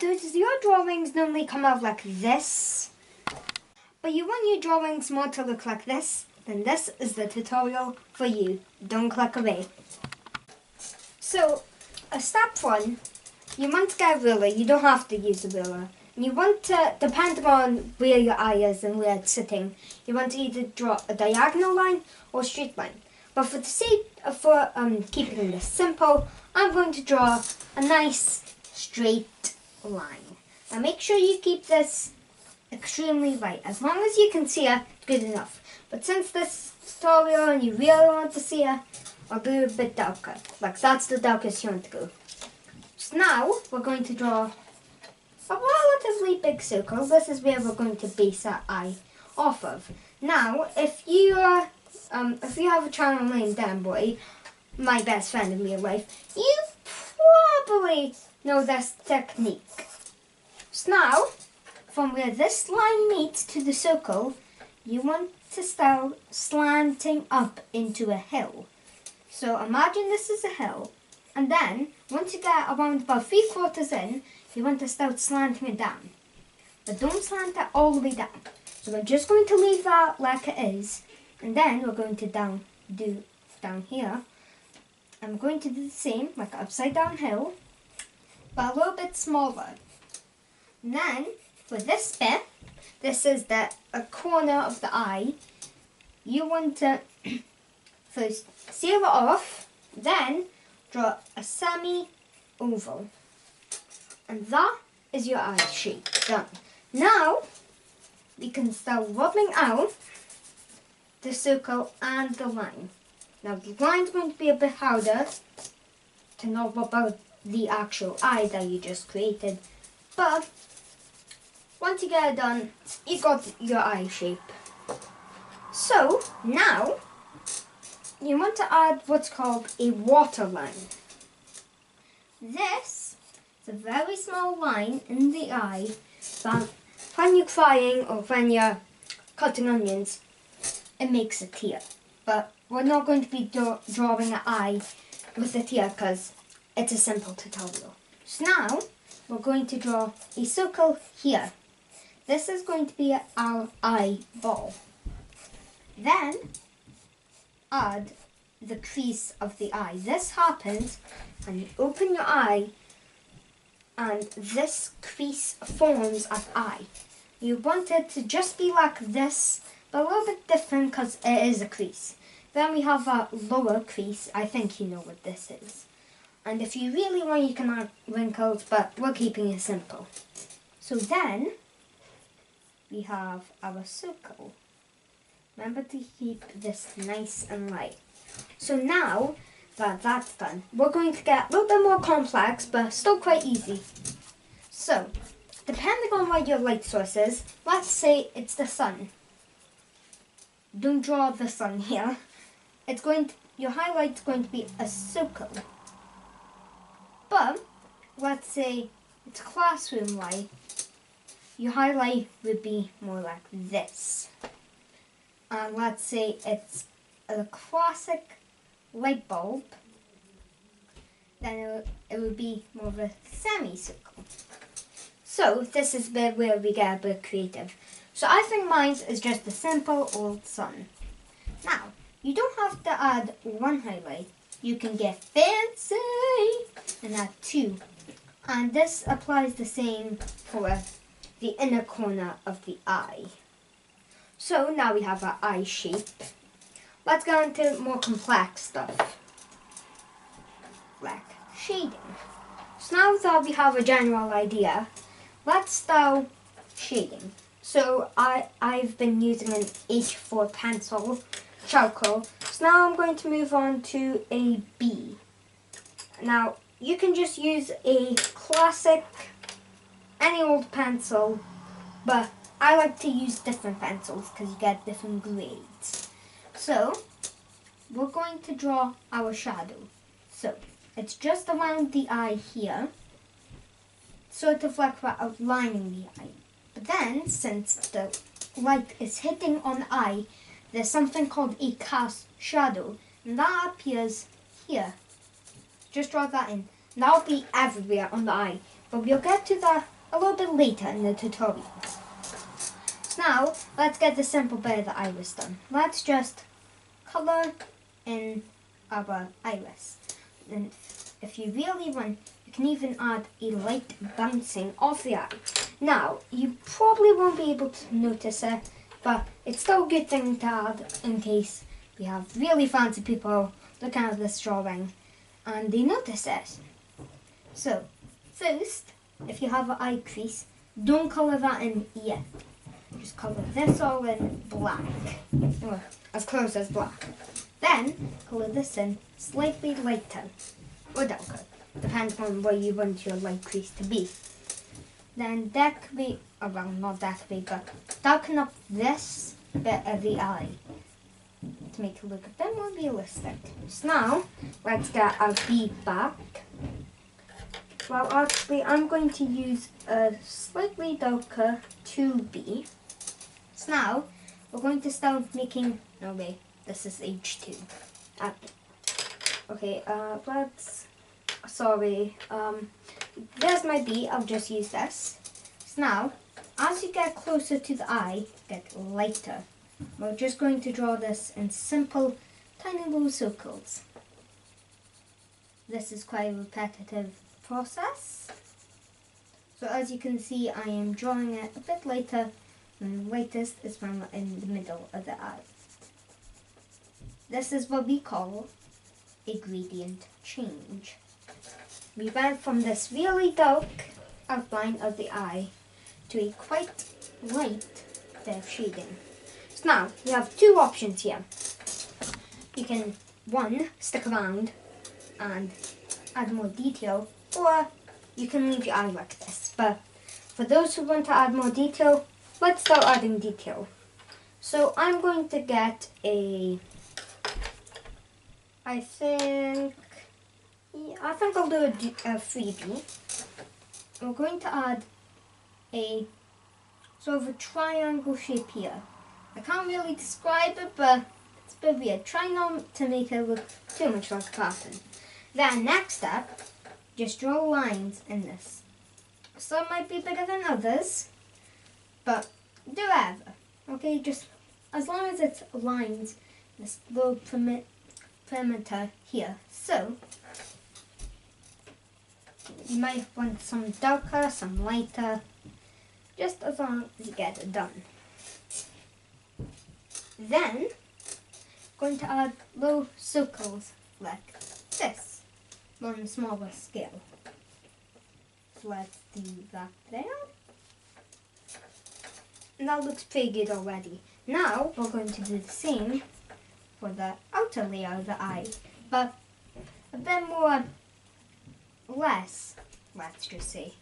does your drawings normally come out like this? But you want your drawings more to look like this? Then this is the tutorial for you. Don't click away. So, step 1, you want to get a ruler. You don't have to use a ruler. You want to, depending on where your eye is and where it's sitting, you want to either draw a diagonal line or a straight line. But for the sake of keeping this simple, I'm going to draw a nice straight line. Now make sure you keep this extremely light. As long as you can see it, it's good enough. But since this tutorial and you really want to see it, I'll do it a bit darker. Like that's the darkest you want to go. So now we're going to draw a relatively big circle. This is where we're going to base our eye off of. Now, if you have a channel named Dan Boy, my best friend in real life, you probably know this technique. So now, from where this line meets to the circle, you want to start slanting up into a hill. So imagine this is a hill, and then once you get around about 3/4 in, you want to start slanting it down. But don't slant it all the way down. So we're just going to leave that like it is, and then we're going to do down here. I'm going to do the same, like upside down hill, but a little bit smaller. And then for this bit, this is the corner of the eye. You want to first seal it off, then draw a semi-oval. And that is your eye shape done. Now, we can start rubbing out the circle and the line. Now, the line's going to be a bit harder to not rub out the actual eye that you just created. But, once you get it done, you got your eye shape. So, now, you want to add what's called a waterline. This is a very small line in the eye that when you're crying or when you're cutting onions, it makes a tear. But we're not going to be drawing an eye with a tear because it's a simple tutorial. So now, we're going to draw a circle here. This is going to be our eyeball. Then, add the crease of the eye. This happens when you open your eye and this crease forms an eye. You want it to just be like this, but a little bit different because it is a crease. Then we have a lower crease. I think you know what this is. And if you really want, you can add wrinkles, but we're keeping it simple. So then, we have our circle. Remember to keep this nice and light. So now that that's done, we're going to get a little bit more complex, but still quite easy. So, depending on what your light source is, let's say it's the sun. Don't draw the sun here. Your highlight's going to be a circle. But, let's say it's classroom light. Your highlight would be more like this. And let's say it's a classic light bulb, then it would be more of a semicircle. So this is where we get a bit creative. So I think mine is just a simple old sun. Now, you don't have to add one highlight. You can get fancy and add 2. And this applies the same for the inner corner of the eye. So now we have our eye shape. Let's go into more complex stuff, like shading. So now that we have a general idea, let's start shading. So I've been using an H4 pencil, charcoal. So now I'm going to move on to a B. Now you can just use a classic, any old pencil, but I like to use different pencils because you get different grades. So, we're going to draw our shadow. So, it's just around the eye here, sort of like we're outlining the eye. But then, since the light is hitting on the eye, there's something called a cast shadow, and that appears here. Just draw that in. And that'll be everywhere on the eye. but we'll get to that a little bit later in the tutorial. Now, let's get the simple bit of the iris done. Let's just colour in our iris. And if you really want, you can even add a light bouncing off the eye. Now, you probably won't be able to notice it, but it's still a good thing to add in case we have really fancy people looking at this drawing and they notice it. So, first, if you have an eye crease, don't colour that in yet. Just colour this all in black, or as close as black. Then, colour this in slightly lighter, or darker, depends on where you want your light crease to be. Then that could be, oh well, not that big, but darken up this bit of the eye to make it look a bit more realistic. So now, let's get our B back. Well, actually, I'm going to use a slightly darker 2B. So now, we're going to start making, no wait, this is H2. Okay, there's my B, I'll just use this. So now, as you get closer to the eye, get lighter. We're just going to draw this in simple, tiny little circles. This is quite a repetitive process. So as you can see, I am drawing it a bit lighter, and the lightest is when we're in the middle of the eye. This is what we call a gradient change. We went from this really dark outline of the eye to a quite light bit of shading. So now, we have two options here. You can, one, stick around and add more detail, or you can leave your eye like this. But for those who want to add more detail, let's start adding detail. So I'm going to get I think I'll do a freebie. We're going to add a sort of a triangle shape here. I can't really describe it, but it's a bit weird. Try not to make it look too much like a pattern. Then next step, just draw lines in this. Some might be bigger than others, but do whatever. Okay, just as long as it's lines, this little perimeter here. So you might want some darker, some lighter, just as long as you get it done. Then, going to add little circles like this, on a smaller scale. So let's do that there. And that looks pretty good already. Now, we're going to do the same for the outer layer of the eye, but a bit more less, let's just say.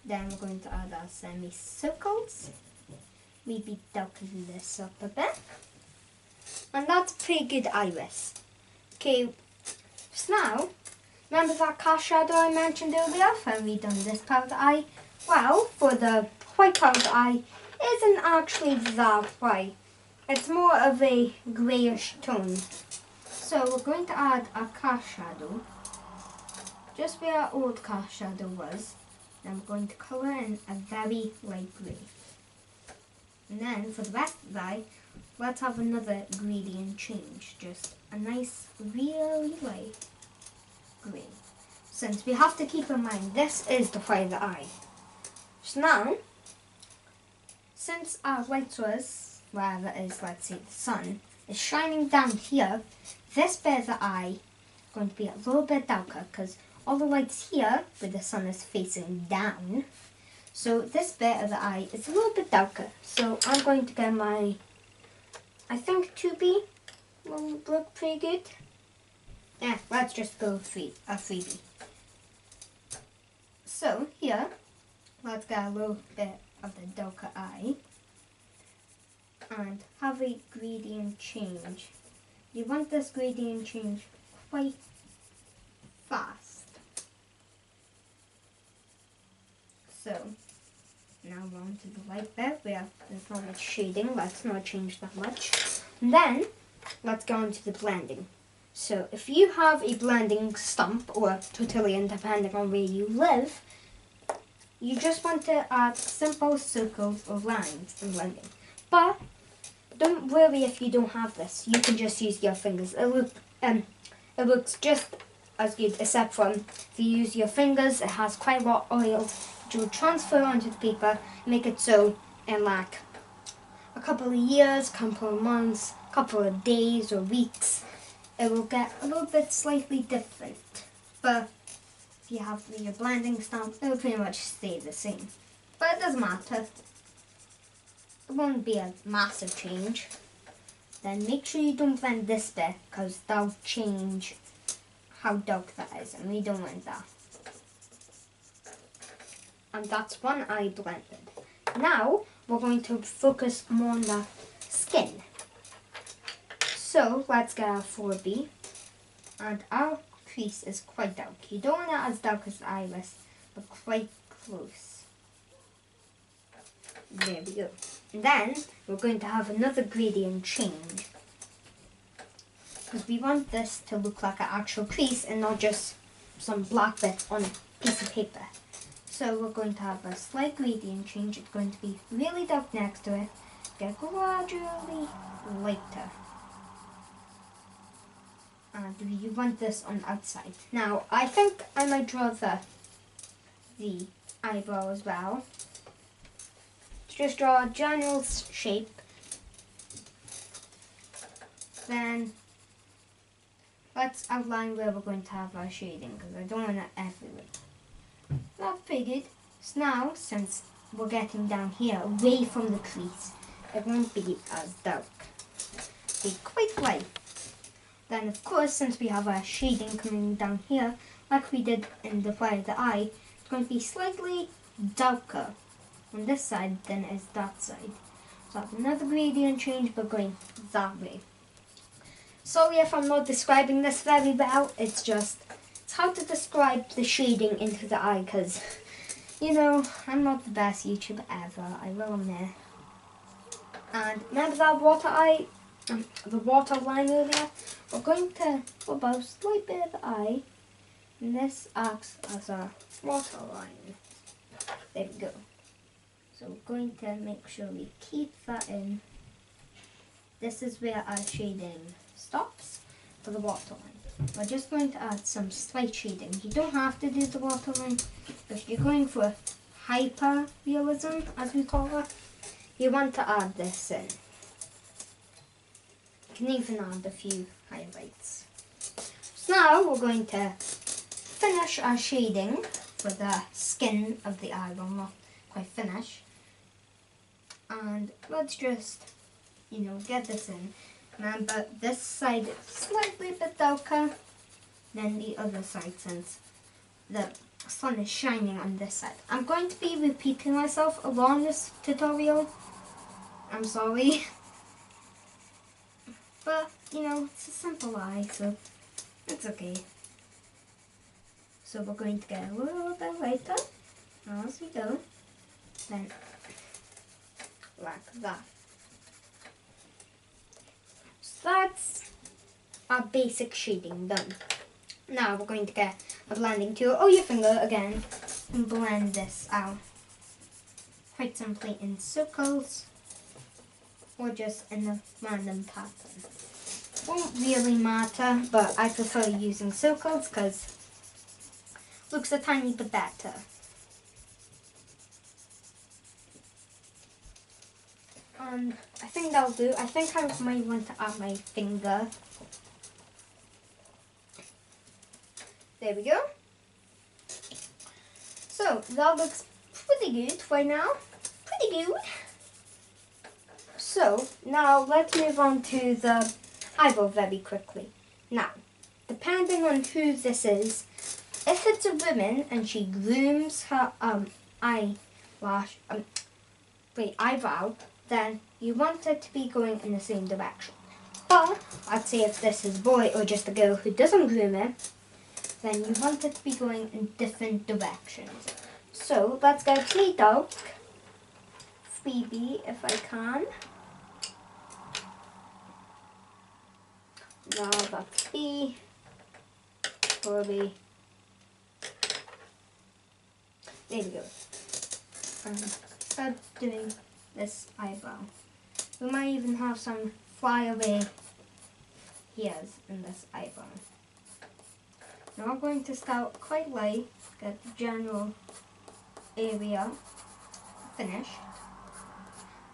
Then we're going to add our semicircles. Maybe darken this up a bit. And that's a pretty good iris. Okay, so now, remember that cast shadow I mentioned earlier when we done this part of the eye? Well, for the white part of the eye, it isn't actually that white. It's more of a greyish tone. So we're going to add a cast shadow, just where our old cast shadow was. And we're going to colour in a very light grey. And then for the rest of the eye, let's have another gradient change. Just a nice, really light grey. Since we have to keep in mind, this is the white of the eye. So now, since our light source, wherever it is, let's say the sun, is shining down here, this bit of the eye is going to be a little bit darker because all the light's here, where the sun is facing down. So this bit of the eye is a little bit darker. So I'm going to get my, I think 2B will look pretty good. Yeah, let's just go a 3B. So here, let's get a little bit of the darker eye and have a gradient change. You want this gradient change quite fast. So now we're on to the light bit where there's not much shading. Let's not change that much. And then let's go on to the blending. So if you have a blending stump or tortilla, depending on where you live, you just want to add simple circles or lines in blending. But don't worry if you don't have this. You can just use your fingers. It looks just as good, except from if you use your fingers, it has quite a lot of oil, which will transfer onto the paper, make it so in like a couple of years, couple of months, couple of days or weeks, it will get a little bit slightly different. But if you have your blending stamp, it will pretty much stay the same. But it doesn't matter. It won't be a massive change. Then make sure you don't blend this bit, because that'll change how dark that is, and we don't want that. And that's one eye blended. Now we're going to focus more on the skin. So let's get our 4B, and our crease is quite dark. You don't want it as dark as the iris, but quite close. There we go. And then we're going to have another gradient change, because we want this to look like an actual crease and not just some black bit on a piece of paper. So we're going to have a slight gradient change. It's going to be really dark next to it, get gradually lighter. And you want this on the outside. Now I think I might draw the eyebrow as well. Just draw a general shape. Then let's outline where we're going to have our shading, because I don't want it everywhere. That's pretty good. So now, since we're getting down here, away from the crease, it won't be as dark. Be quite light. Then of course, since we have our shading coming down here, like we did in the part of the eye, it's going to be slightly darker on this side than is that side. So I have another gradient change, but going that way. Sorry if I'm not describing this very well, it's hard to describe the shading into the eye, because, you know, I'm not the best YouTuber ever, I will admit. And remember that the water line earlier? We're going to rub out a slight bit of the eye, and this acts as a water line. There we go. So we're going to make sure we keep that in. This is where our shading stops for the waterline. We're just going to add some slight shading. You don't have to do the waterline, but if you're going for hyper realism, as we call it, you want to add this in. You can even add a few highlights. So now we're going to finish our shading for the skin of the eye. Well, not quite finished. And let's just, get this in. Remember, this side is slightly bit darker than the other side, since the sun is shining on this side. I'm going to be repeating myself along this tutorial. I'm sorry. But, it's a simple eye, so it's okay. So we're going to get a little bit lighter as we go. Then, like that. So that's our basic shading done. Now we're going to get a blending tool or your finger again and blend this out. Quite simply in circles or just in a random pattern. Won't really matter, but I prefer using circles because it looks a tiny bit better. And I think that'll do. I think I might want to add my finger. There we go. So that looks pretty good right now. Pretty good. So now let's move on to the eyebrow very quickly. Now, depending on who this is, if it's a woman and she grooms her eyebrow, then you want it to be going in the same direction. But I'd say if this is a boy or just a girl who doesn't groom it, then you want it to be going in different directions. So let's go pretty dark. 3B if I can. Now that's B, 4B. There we go. And start doing this eyebrow. We might even have some flyaway hairs in this eyebrow. Now I'm going to start quite light, get the general area finished.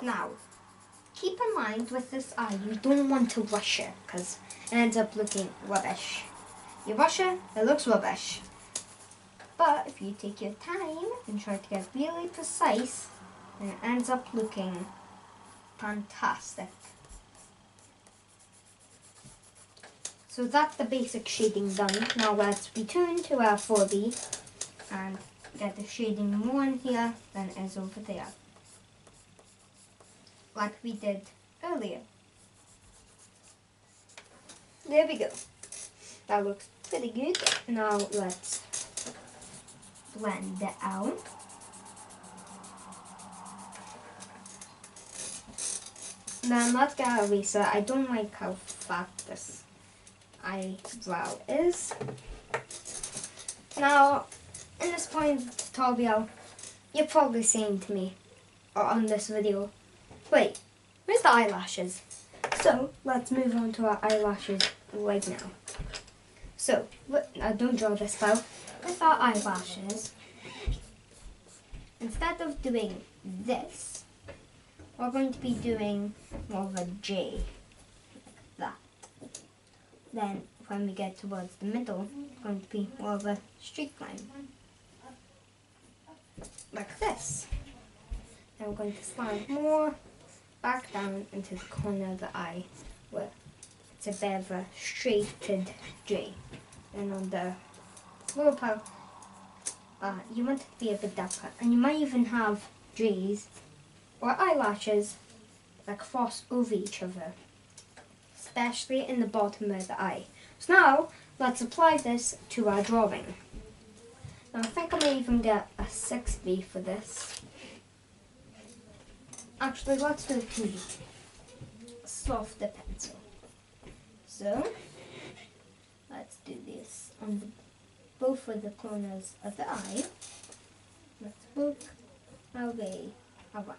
Now, keep in mind with this eye, you don't want to rush it because it ends up looking rubbish. You rush it, it looks rubbish. But if you take your time and try to get really precise, then it ends up looking fantastic. So that's the basic shading done. Now let's return to our 4B and get the shading more in here than it is over there, like we did earlier. There we go. That looks pretty good. Now let's blend it out. Now let's get an eraser. I don't like how fat this eyebrow is. Now, in this point of the tutorial, you're probably saying to me, or on this video, wait, where's the eyelashes? So, let's move on to our eyelashes right now. So, don't draw this out. With our eyelashes, instead of doing this, we're going to be doing more of a J, like that. Then, when we get towards the middle, it's going to be more of a straight line, like this. Then we're going to slide more back down into the corner of the eye, where it's a bit of a straighted J. And on the lower part, you want it to be a bit darker, and you might even have J's or eyelashes that cross over each other, especially in the bottom of the eye. So now, let's apply this to our drawing. Now I think I may even get a 6B for this. Actually, let's do a 2B. Softer pencil. So, let's do this on both of the corners of the eye. Let's work our way around.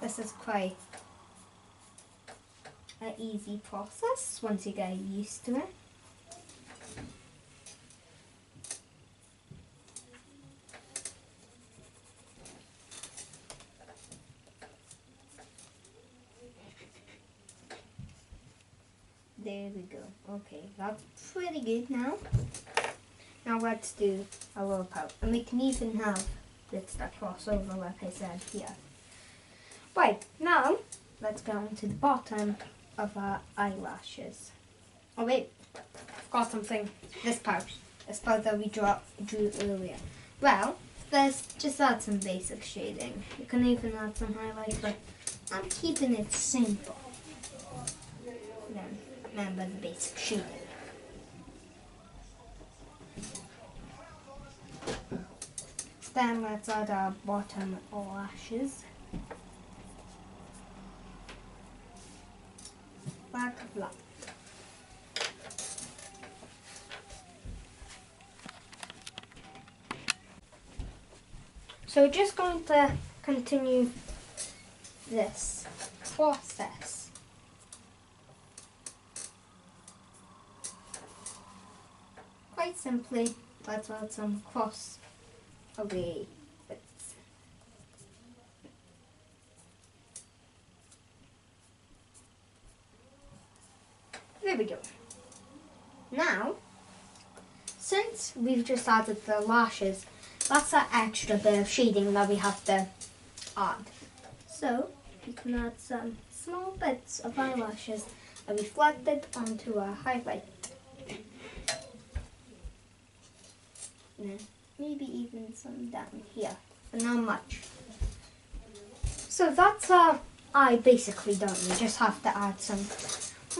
This is quite an easy process once you get used to it. There we go. Okay, that's pretty good now. Now let's do a lower part. And we can even have bits that cross over, like I said here. Right, now let's go on to the bottom of our eyelashes. Oh wait, forgot something. This part that we drew earlier. Well, let's just add some basic shading. You can even add some highlights, but I'm keeping it simple. Then remember the basic shading. Then let's add our bottom lashes. Like that. So just going to continue this process. Quite simply, let's add some cross away bits. There we go. Now, since we've just added the lashes, that's that extra bit of shading that we have to add. So, we can add some small bits of eyelashes that reflected onto our highlight. Maybe even some down here, but not much. So that's our eye basically done. We just have to add some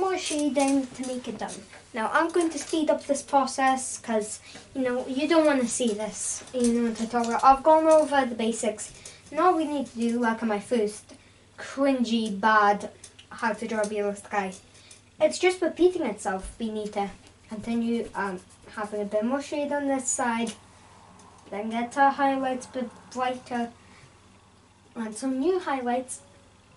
more shading to make it done. Now I'm going to speed up this process because you don't want to see this in tutorial. I've gone over the basics. Now we need to do, like on my first cringy bad how to draw a blue sky. It's just repeating itself. We need to continue having a bit more shade on this side, then get our highlights a bit brighter, and some new highlights,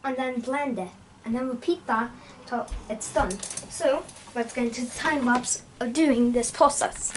and then blend it, and then repeat that till it's done. So let's get into the time lapse of doing this process.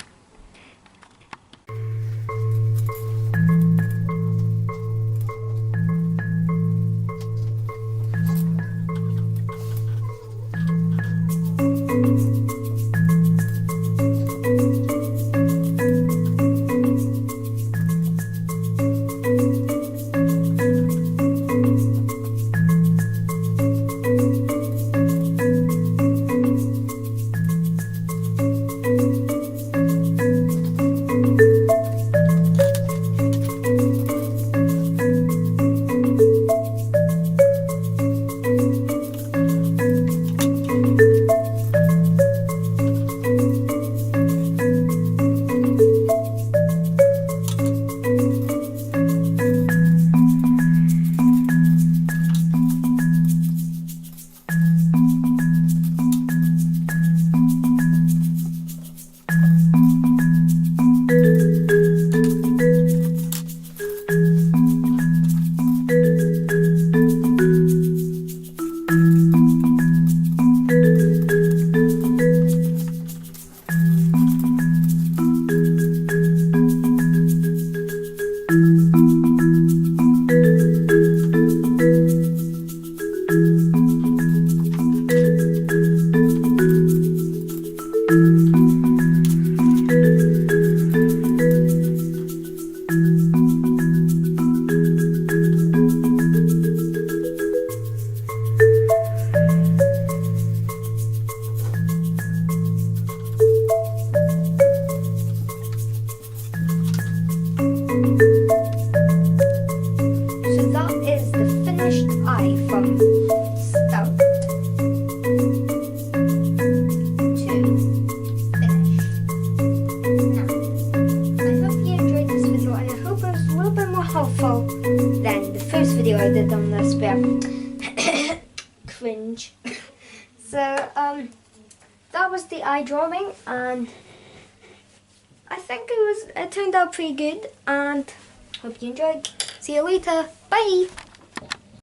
Helpful than the first video I did on this bit. Cringe. So that was the eye drawing, and I think it turned out pretty good, and hope you enjoyed. See you later. Bye.